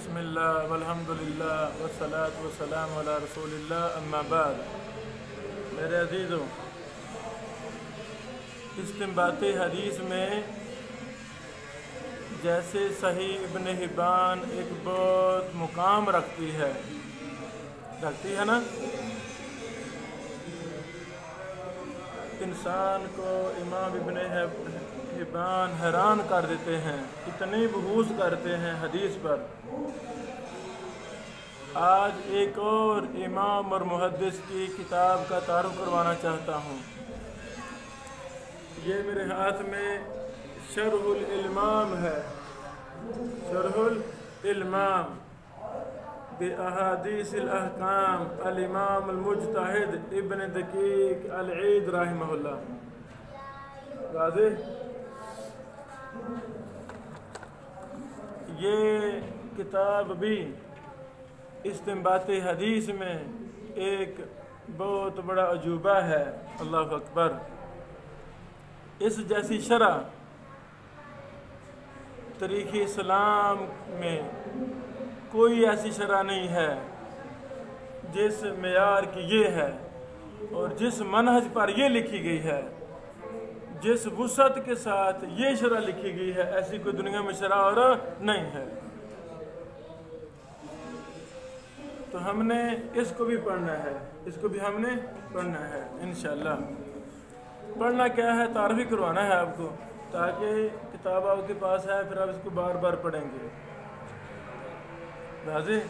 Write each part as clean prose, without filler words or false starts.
بسم اللہ والحمدللہ والصلاة والسلام علی رسول اللہ اما بعد۔ میرے عزیزوں، استنباط حدیث میں جیسے صحیح ابن حبان ایک بہت مقام رکھتی ہے نا، انسان کو امام ابن حبان حیران کر دیتے ہیں، اتنی بحوث کرتے ہیں حدیث پر۔ آج ایک اور امام اور محدث کی کتاب کا تعارف کروانا چاہتا ہوں۔ یہ میرے ہاتھ میں شرح الالمام ہے، شرح الالمام بأحادیث الاحکام الامام المجتہد ابن دقیق العید رحمہ اللہ۔ واضح؟ یہ کتاب بھی استنباط حدیث میں ایک بہت بڑا عجوبہ ہے۔ اللہ اکبر! اس جیسی شرح تاریخ اسلام میں کوئی ایسی شرح نہیں ہے جس معیار کی یہ ہے اور جس منہج پر یہ لکھی گئی ہے، جس وسعت کے ساتھ یہ شرح لکھی گئی ہے، ایسی کوئی دنیا میں شرح اور نہیں ہے۔ تو ہم نے اس کو بھی پڑھنا ہے، اس کو بھی ہم نے پڑھنا ہے انشاءاللہ۔ پڑھنا کیا ہے؟ تعارف ہی کروانا ہے آپ کو، تاکہ کتاب آپ کے پاس ہے، پھر آپ اس کو بار بار پڑھیں گے۔ واضح؟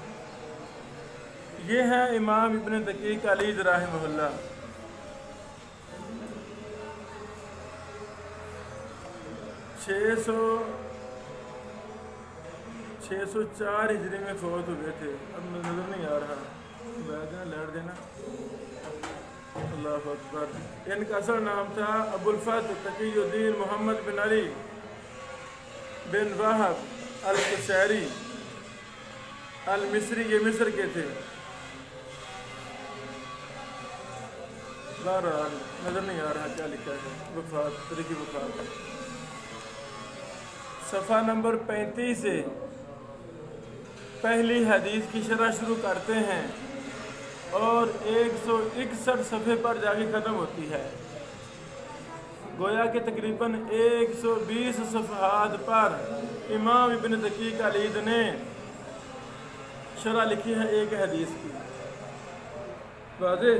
یہ ہے امام ابن دقیق العید رحمہ اللہ۔ 604 ہجری میں فوت ہوئے تھے۔ اب نظر نہیں آ رہا، بیٹھ دینا، لیٹ دینا۔ اللہ اکبر! ان کا اصل نام تھا ابو الفتح تقی الدین محمد بن علی بن وہب القشیری المصری، یہ مصر کے تھے۔ بہرحال نظر نہیں آ رہا کیا لکھا ہے۔ وفات، تاریخ وفات صفحہ نمبر 35 سے پہلی حدیث کی شرح شروع کرتے ہیں اور 161 صفحے پر جا کے ختم ہوتی ہے۔ گویا کہ تقریباً 120 صفحات پر امام ابن دقیق العید نے شرح لکھی ہے ایک حدیث کی۔ واضح؟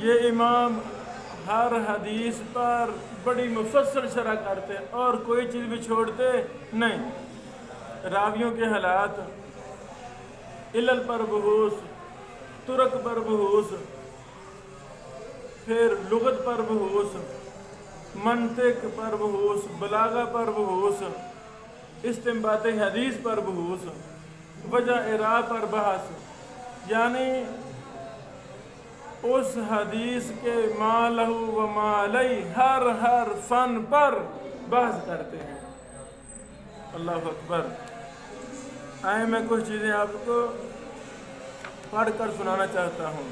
یہ امام ہر حدیث پر بڑی مفصل شرح کرتے ہیں اور کوئی چیز بھی چھوڑتے نہیں۔ راویوں کے حالات، علل پر بحوث، ترک پر بحوث، پھر لغت پر بحوث، منطق پر بحوث، بلاغہ پر بحوث، استنباط حدیث پر بحوث، وجہ اعراب پر بحث، یعنی اس حدیث کے ما لہ و ما علیہ ہر فن پر بحث کرتے ہیں۔ اللہ اکبر! آئے میں کچھ چیزیں آپ کو پڑھ کر سنانا چاہتا ہوں۔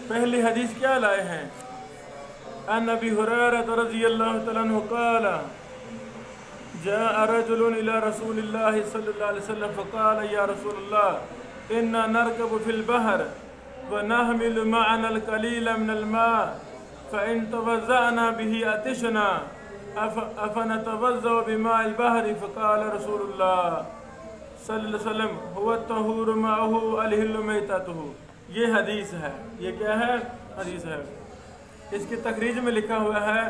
پہلی حدیث کیا لائے ہیں؟ ان ابی ہریرہ رضی اللہ تعالیٰ عنہ قال جاء رجل الى رسول اللہ صلی اللہ علیہ وسلم فقال یا رسول اللہ انا نرکب فی البحر ونحمل معنا القلیل من الماء فإن توضأنا به عطشنا افنتوضأ بماء البحر فقال رسول اللہ صلی اللہ علیہ وسلم هو الطہور ماؤه الحل میتته۔ یہ حدیث ہے۔ یہ کیا ہے؟ حدیث ہے۔ اس کی تخریج میں لکھا ہوا ہے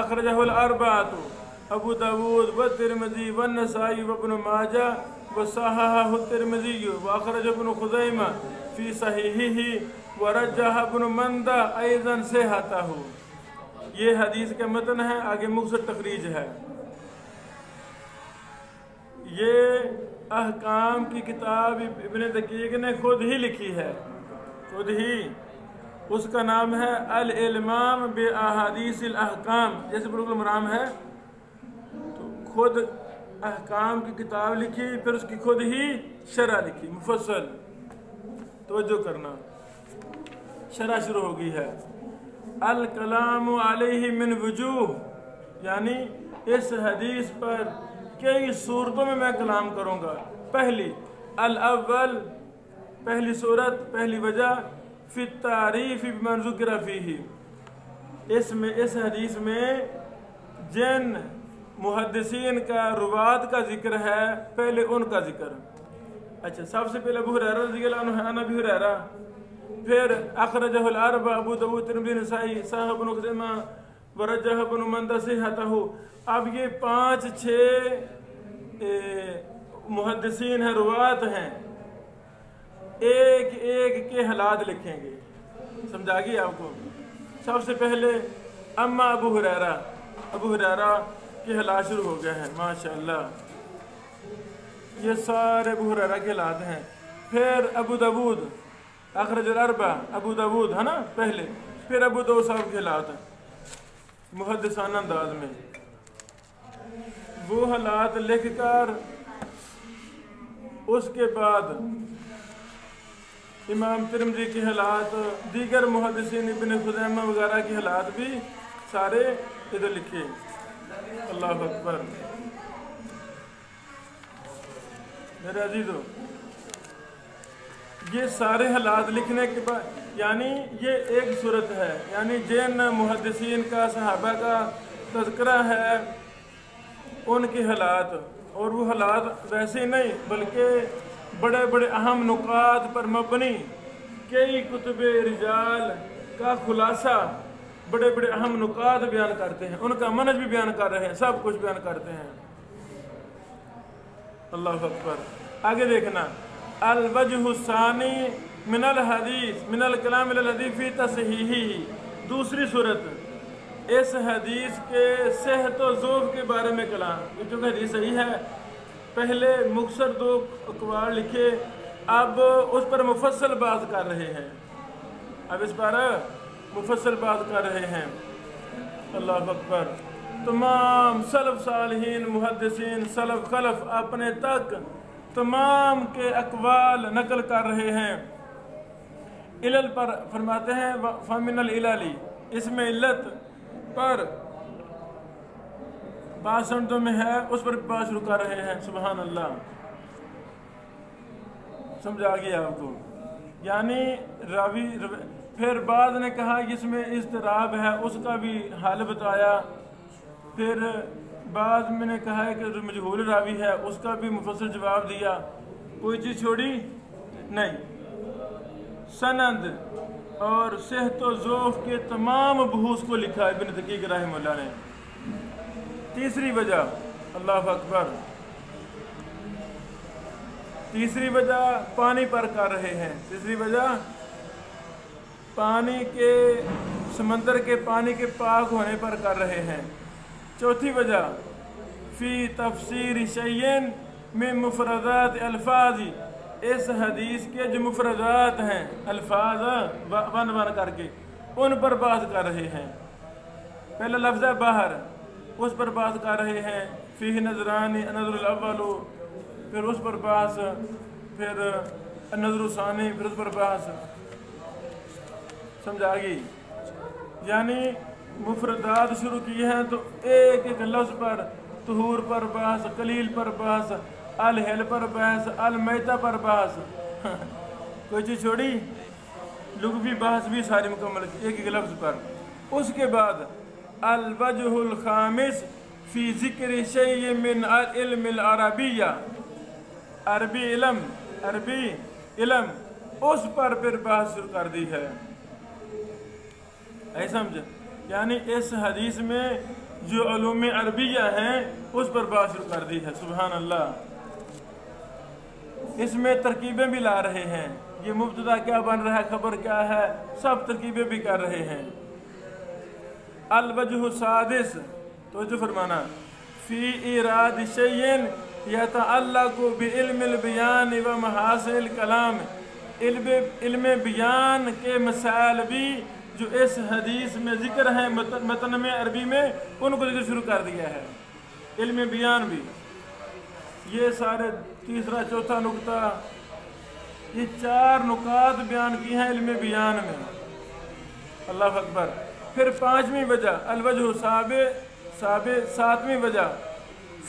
اخرجہ الاربعۃ ابو داود والترمذی والنسائی وابن ماجہ وصححہ الترمذی واخرج ابن خزیمہ فی صحیحہ ورجح ابن مندہ ایضا صحتہ۔ یہ حدیث کا متن ہے، آگے مختصر تخریج ہے۔ یہ احکام کی کتاب ابن دقیق نے خود ہی لکھی ہے، خود ہی۔ اس کا نام ہے الالمام باحادیث الاحکام، جیسے بلوغ المرام ہے، تو خود احکام کی کتاب لکھی، پھر اس کی خود ہی شرح لکھی مفصل۔ توجہ کرنا، شرح شروع ہو گئی ہے۔ الکلام علیہ من وجوہ، یعنی اس حدیث پر کئی صورتوں میں میں کلام کروں گا. پہلی الاول، پہلی صورت، پہلی وجہ فی التعریف بمن ذکر فیہ، اس حدیث میں جن محدثین کا روات کا ذکر ہے پہلے ان کا ذکر. اچھا، سب سے پہلے ابو ہریرہ رضی اللہ عنہ عن ابی ہریرہ، پھر اخرجہ الاربعہ ابو داؤد ترمذی نسائی صححہ ابن خزیمہ ورجح ابن مندہ صحتہ. اب یہ 5-6 محدثین ہیں، روات ہیں، ایک ایک کے حالات لکھیں گے. سمجھا گی آپ کو؟ سب سے پہلے اما ابو ہریرہ کے حالات شروع ہو گئے ہیں. ماشاءاللہ، یہ سارے ابو ہریرہ کے حالات ہیں. پھر ابو داؤد اخرج الاربعہ، ابو داؤد ہے نا پہلے، پھر ابو داؤد صاحب کے حالات ہیں محدثانہ انداز میں. وہ حالات لکھ کر اس کے بعد امام ترمذی کے حالات، دیگر محدثین ابن خزیمہ وغیرہ کے حالات بھی سارے ادھر لکھے. اللہ اکبر. میرے عزیزو، یہ سارے حالات لکھنے کے بعد، یعنی یہ ایک صورت ہے، یعنی جن محدثین کا، صحابہ کا تذکرہ ہے ان کے حالات. اور وہ حالات ویسے نہیں بلکہ بڑے بڑے اہم نکات پر مبنی کئی کتب رجال کا خلاصہ، بڑے بڑے اہم نکات بیان کرتے ہیں، ان کا منہج بھی بیان کر رہے ہیں، سب کچھ بیان کرتے ہیں. اللہ اکبر. آگے دیکھنا، الوجہ الثانی من الحدیث من الکلام الی الحدیث فی تصحیحہ. دوسری صورت، اس حدیث کے صحت و ضعف کے بارے میں کلام. چونکہ حدیث صحیح ہے، پہلے مختصر 2 اقوال لکھے، اب اس پر مفصل بات کر رہے ہیں. اب اس پر مفصل بات کر رہے ہیں. اللہ اکبر. تمام سلف صالحین، محدثین، سلف خلف اپنے تک تمام کے اقوال نقل کر رہے ہیں. علل پر فرماتے ہیں فمن العلل، اس میں علت پر 62 میں ہے، اس پر بات شروع کر رہے ہیں. سبحان اللہ. سمجھا گیا آپ کو؟ یعنی راوی، پھر بعد نے کہا کہ اس میں اضطراب ہے، اس کا بھی حل بتایا. پھر بعد میں نے کہا ہے کہ مجہول راوی ہے، اس کا بھی مفصل جواب دیا، کوئی چیز چھوڑی نہیں. سند اور صحت و ضعف کے تمام بحوث کو لکھا ابن دقیق رحمہ اللہ نے. تیسری وجہ، اللہ اکبر، تیسری وجہ پانی پر کر رہے ہیں. تیسری وجہ پانی کے، سمندر کے پانی کے پاک ہونے پر کر رہے ہیں. چوتھی وجہ فی تفسیر شیئن من مفردات الفاظ، اس حدیث کے جو مفردات ہیں، الفاظ ون کر کے ان پر بات کر رہے ہیں. پہلا لفظ ہے باہر، اس پر بات کر رہے ہیں. فیہ نظران، النظر الاول، پھر اس پر بحث، پھر النظر الثانی، پھر اس پر بحث. سمجھا گئی؟ یعنی مفردات شروع کی ہیں تو ایک ایک لفظ پر، طہور پر بحث، قلیل پر بحث، الحل پر بحث، المیتہ پر بحث. کوئی چیز چھوڑی؟ لغوی بحث بھی ساری مکمل ایک ایک لفظ پر. اس کے بعد الوجہ الخامس فی ذکر شیء من علم العربیہ، عربی علم، اس پر پھر بحث شروع کر دی ہے. ایسا سمجھ؟ یعنی اس حدیث میں جو علوم عربیہ ہیں اس پر بات شروع کر دی ہے. سبحان اللہ. اس میں ترکیبیں بھی لا رہے ہیں، یہ مبتدا کیا بن رہا ہے، خبر کیا ہے، سب ترکیبیں بھی کر رہے ہیں. الوجہ السادس، توجہ فرمانا، فی ایراد شیئن یتعلق بعلم البیان و محاسن الکلام، علم بیان کے مسائل بھی جو اس حدیث میں ذکر ہیں متن میں عربی میں، ان کو ذکر شروع کر دیا ہے. علم بیان بھی، یہ سارے تیسرا چوتھا نقطہ، یہ 4 نکات بیان کی ہیں علم بیان میں. اللہ اکبر. پھر 5ویں وجہ الوجہ سابع، 7ویں وجہ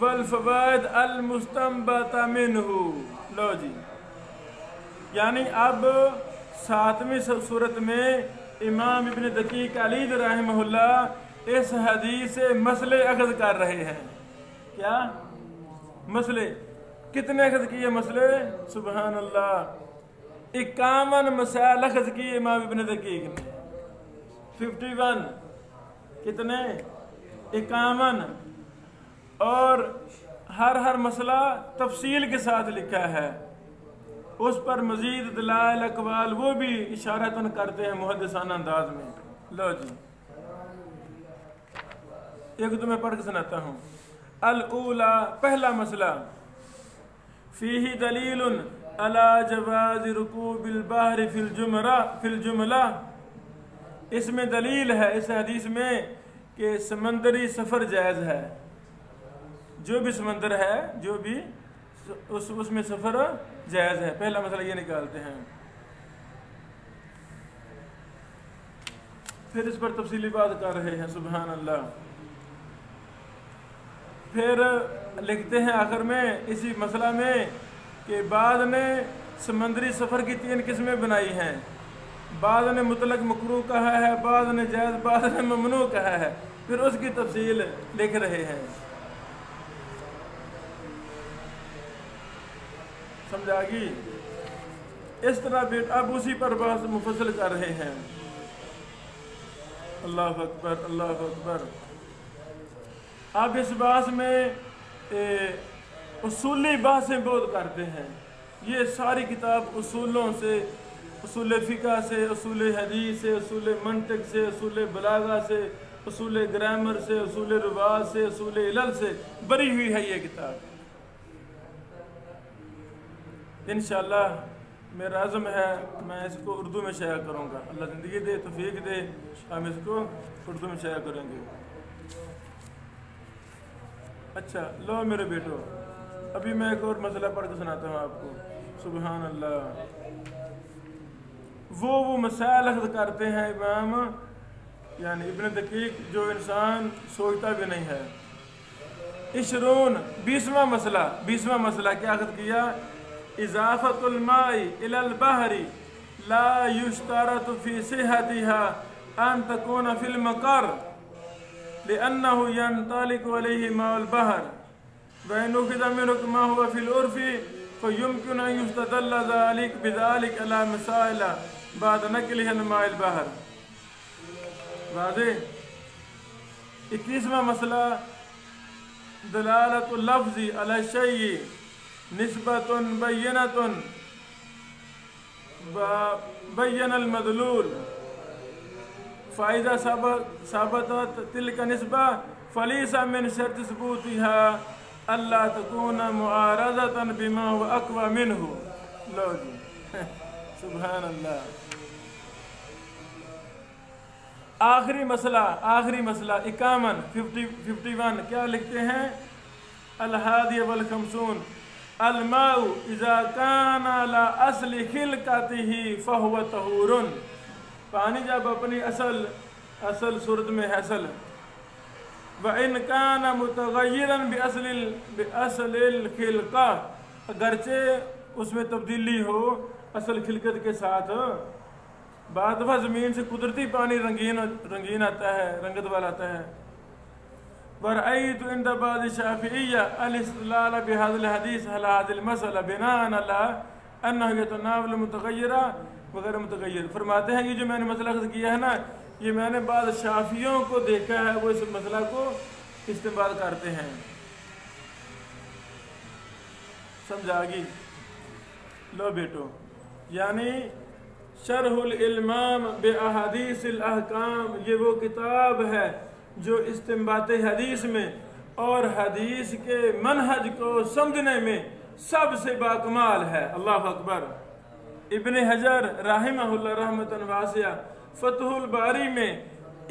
والفوائد المستنبطة منه. لو جی یعنی اب 7ویں صورت میں امام ابن دقیق العید رحمہ اللہ اس حدیث سے مسئلے اخذ کر رہے ہیں. کیا مسئلے؟ کتنے اخذ کیے مسئلے؟ سبحان اللہ 51 مسائل اخذ کیے امام ابن دقیق نے. 51 کتنے؟ 51. اور ہر مسئلہ تفصیل کے ساتھ لکھا ہے. اس پر مزید دلائل اقوال وہ بھی اشارتاً کرتے ہیں محدثانہ انداز میں. لو جی ایک تو میں پڑھ کے سناتا ہوں. الاولا پہلا مسئلہ فیہ دلیل علی جواز رکوب البحر فی الجملہ. اس میں دلیل ہے اس حدیث میں کہ سمندری سفر جائز ہے. جو بھی سمندر ہے جو بھی اس میں سفر جائز ہے. پہلا مسئلہ یہ نکالتے ہیں. پھر اس پر تفصیلی بات کر رہے ہیں. سبحان اللہ. پھر لکھتے ہیں آخر میں اسی مسئلہ میں کہ بعض نے سمندری سفر کی 3 قسمیں بنائی ہیں. بعض نے مطلق مکروہ کہا ہے, بعض نے جائز, بعض نے ممنوع کہا ہے. پھر اس کی تفصیل لکھ رہے ہیں. سمجھا گی؟ اس طرح اب اسی پر بحث مفصل کر رہے ہیں. اللہ اکبر اللہ اکبر. اب اس بحث میں اصولی بحثیں بہت کرتے ہیں. یہ ساری کتاب اصولوں سے, اصول فقہ سے, اصول حدیث سے, اصول منطق سے, اصول بلاغہ سے, اصول گرامر سے, اصول رواج سے, اصول علل سے بری ہوئی ہے یہ کتاب. انشاءاللہ میرا عزم ہے میں اس کو اردو میں شائع کروں گا. اللہ زندگی دے, توفیق دے, ہم اس کو اردو میں شائع کریں گے. اچھا لو میرے بیٹو, ابھی میں ایک اور مسئلہ پڑھ کے سناتا ہوں آپ کو. سبحان اللہ. وہ مسائل اخذ کرتے ہیں امام یعنی ابن دقیق جو انسان سوچتا بھی نہیں ہے. 20واں مسئلہ کیا اخذ کیا؟ اضافت الماء الى البحر لا يشترط في صحتها ان تكون في المقر لانه ينطلق عليه ماء البحر وان اخذ منه ما هو في العرف فيمكن ان يستدل بذلك على مسائل بعد نقله الماء البحر. واضح. 21واں مسئلہ دلالت اللفظ على الشيء نسبت بینۃ بین المدلول فائدہ ثابتت تلک نسبہ فلیس من شرط ثبوتها اللہ تکون معارضۃ بما هو اقوى منہ. لو جی سبحان اللہ. آخری مسئلہ 51 کیا لکھتے ہیں؟ الحادی والخمسون الماء اذا كان على اصل خلقته فهو طهور. پانی جب اپنی اصل صورت میں حاصل وان كان متغيرا باصل الخلقه اگرچہ اس میں تبدیلی ہو اصل خلقت کے ساتھ. بعض دفعہ زمین سے قدرتی پانی رنگین آتا ہے, رنگت والا آتا ہے. ورأيت عند بعض الشافعية الاستدلال بهذا الحديث على هذه المسألة بناء على أنه يتناول متغيرة وغير متغير. فرماتے ہیں یہ جو میں نے مسئلہ اخذ کیا ہے نا, یہ میں نے بعض شافعیوں کو دیکھا ہے وہ اس مسئلہ کو استعمال کرتے ہیں. سمجھا گی؟ لو بیٹو یعنی شرح الالمام باحادیث الاحکام یہ وہ کتاب ہے جو استنباط حدیث میں اور حدیث کے منہج کو سمجھنے میں سب سے باکمال ہے. اللہ اکبر. ابن حجر رحمہ اللہ رحمۃ واسعہ فتح الباری میں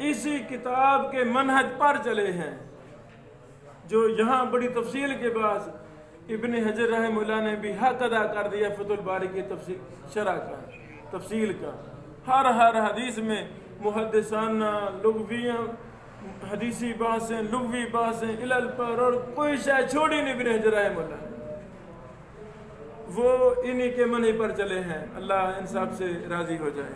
اسی کتاب کے منہج پر چلے ہیں جو یہاں بڑی تفصیل کے بعد ابن حجر رحمہ اللہ نے بھی حق ادا کر دیا فتح الباری کی شرح کا, تفصیل کا. ہر حدیث میں محدثانہ, لغویہ حدیثی بحثیں، لغوی بحثیں، علل پر، اور کوئی شاید چھوڑی نہیں بھی نہیں جرائم مولا، وہ انہی کے منع پر چلے ہیں۔ اللہ ان سب سے راضی ہو جائے۔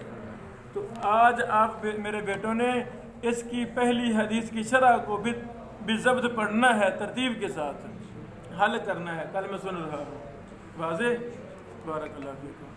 تو آج آپ میرے بیٹوں نے اس کی پہلی حدیث کی شرح کو بالضبط پڑھنا ہے، ترتیب کے ساتھ حل کرنا ہے۔ کل میں سن رہا ہوں، واضح؟ بارک اللہ فیکم۔